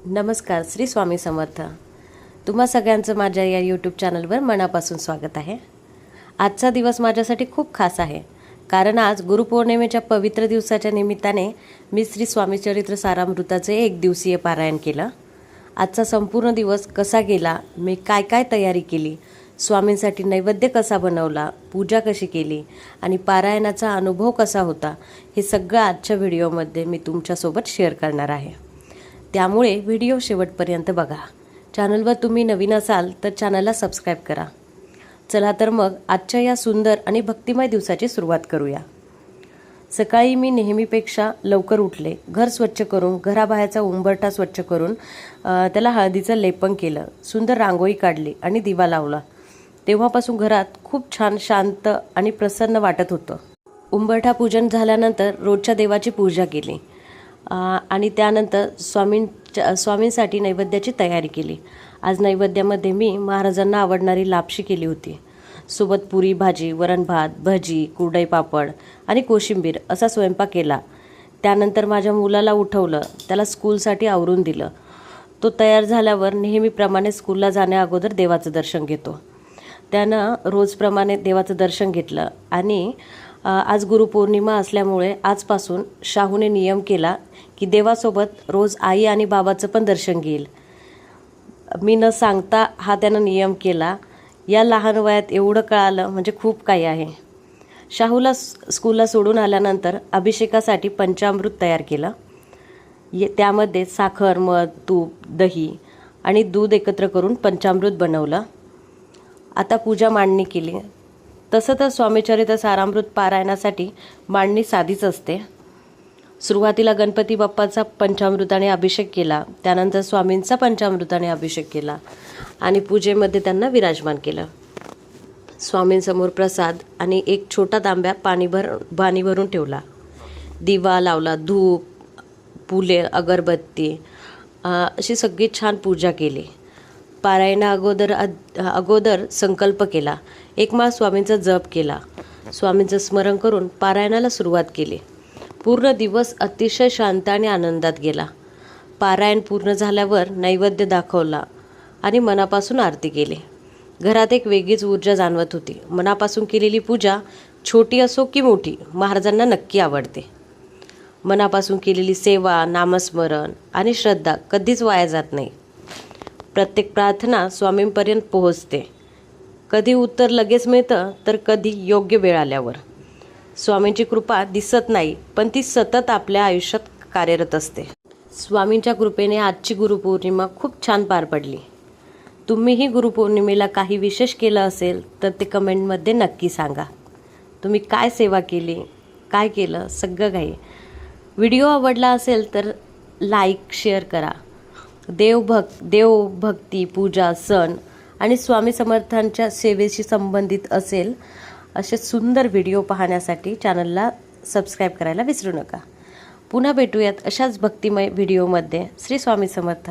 नमस्कार, श्री स्वामी समर्थ। तुम्हा सगळ्यांचं माझ्या या यूट्यूब चॅनलवर मनापासून स्वागत आहे। आजचा दिवस माझ्यासाठी खूप खास आहे, कारण आज गुरुपौर्णिमेच्या पवित्र दिवसाच्या निमित्ताने मी श्री स्वामी चरित्र सारामृताचे 1 दिवसीय पारायण केलं। आजचा संपूर्ण दिवस कसा गेला, मी काय काय तयारी केली, स्वामींसाठी नैवेद्य कसा बनवला, पूजा कशी केली आणि पारायणाचा अनुभव कसा होता, हे सगळं आजच्या व्हिडिओमध्ये मी तुमच्यासोबत शेअर करणार आहे। त्यामुळे व्हिडिओ शेवटपर्यंत बघा। चॅनलवर तुम्ही नवीन असाल तर चॅनलला सबस्क्राईब करा। चला तर मग आजच्या या सुंदर आणि भक्तिमय दिवसाची सुरुवात करूया। सकाळी मी नेहमीपेक्षा लवकर उठले, घर स्वच्छ करून घराबाहेरचा उंबरठा स्वच्छ करून त्याला हळदीचं लेपन केलं, सुंदर रांगोळी काढली आणि दिवा लावला। तेव्हापासून घरात खूप छान शांत आणि प्रसन्न वाटत होतं। उंबरठा पूजन झाल्यानंतर रोजच्या देवाची पूजा केली आणि त्यानंतर स्वामींसाठी नैवेद्याची तयारी केली। आज नैवेद्यामध्ये मी महाराजांना आवडणारी लापशी केली होती। सोबत पुरी भाजी, वरण भात, भजी, कुरडई पापड आणि कोशिंबीर असा स्वयंपाक केला। त्यानंतर माझ्या मुलाला उठवलं, त्याला स्कूलसाठी आवरून दिलं। तो तयार झाल्यावर नेहमीप्रमाणे स्कूलला जाण्या अगोदर देवाचं दर्शन घेतो। त्यानं रोजप्रमाणे देवाचं दर्शन घेतलं आणि आज गुरुपौर्णिमा असल्यामुळे आजपासून शाहूने नियम केला की देवासोबत रोज आई आणि बाबाचं पण दर्शन घेईल। मी न सांगता हा त्यानं नियम केला। या लहान वयात एवढं कळालं म्हणजे खूप काही आहे। शाहूला स्कूलला सोडून आल्यानंतर अभिषेकासाठी पंचामृत तयार केलं। त्यामध्ये साखर, मध, तूप, दही आणि दूध एकत्र करून पंचामृत बनवलं। आता पूजा मांडणी केली। तसं तर स्वामीचरित्र सारामृत पारायणासाठी मांडणी साधीच असते। सुरुवातीला गणपती बाप्पाचा पंचामृताने अभिषेक केला, त्यानंतर स्वामींचा पंचामृताने अभिषेक केला आणि पूजेमध्ये त्यांना विराजमान केलं। स्वामींसमोर प्रसाद आणि एक छोटा तांब्या पाणी भरून ठेवला। दिवा लावला, धूप, फुले, अगरबत्ती अशी सगळी छान पूजा केली। पारायणा अगोदर संकल्प केला, एक माळ स्वामींचा जप केला, स्वामींचं स्मरण करून पारायणाला सुरुवात केली। पूर्ण दिवस अतिशय शांत आणि आनंदात गेला। पारायण पूर्ण झाल्यावर नैवेद्य दाखवला आणि मनापासून आरती केली। घरात एक वेगळीच ऊर्जा जाणवत होती। मनापासून केलेली पूजा छोटी असो की मोठी, महाराजांना नक्की आवडते। मनापासून केलेली सेवा, नामस्मरण आणि श्रद्धा कधीच वाया जात नाही। प्रत्येक प्रार्थना स्वामींपर्यंत पोहोचते। कधी उत्तर लगेच मिळतं तर कधी योग्य वेळ आल्यावर। स्वामींची कृपा दिसत नाही, पण ती सतत आपल्या आयुष्यात कार्यरत असते। स्वामींच्या कृपेने आजची गुरुपौर्णिमा खूप छान पार पडली। तुम्हीही गुरुपौर्णिमेला काही विशेष केलं असेल तर ते कमेंटमध्ये नक्की सांगा। तुम्ही काय सेवा केली, काय केलं, सगळं काही। व्हिडिओ आवडला असेल तर लाईक, शेअर करा। देवभक्ती, पूजा, सण आणि स्वामी समर्थांच्या सेवेशी संबंधित असेल असे सुंदर व्हिडिओ पाहण्यासाठी चॅनलला सबस्क्राईब करायला विसरू नका। पुन्हा भेटूयात अशाच भक्तिमय व्हिडिओमध्ये। श्री स्वामी समर्थ।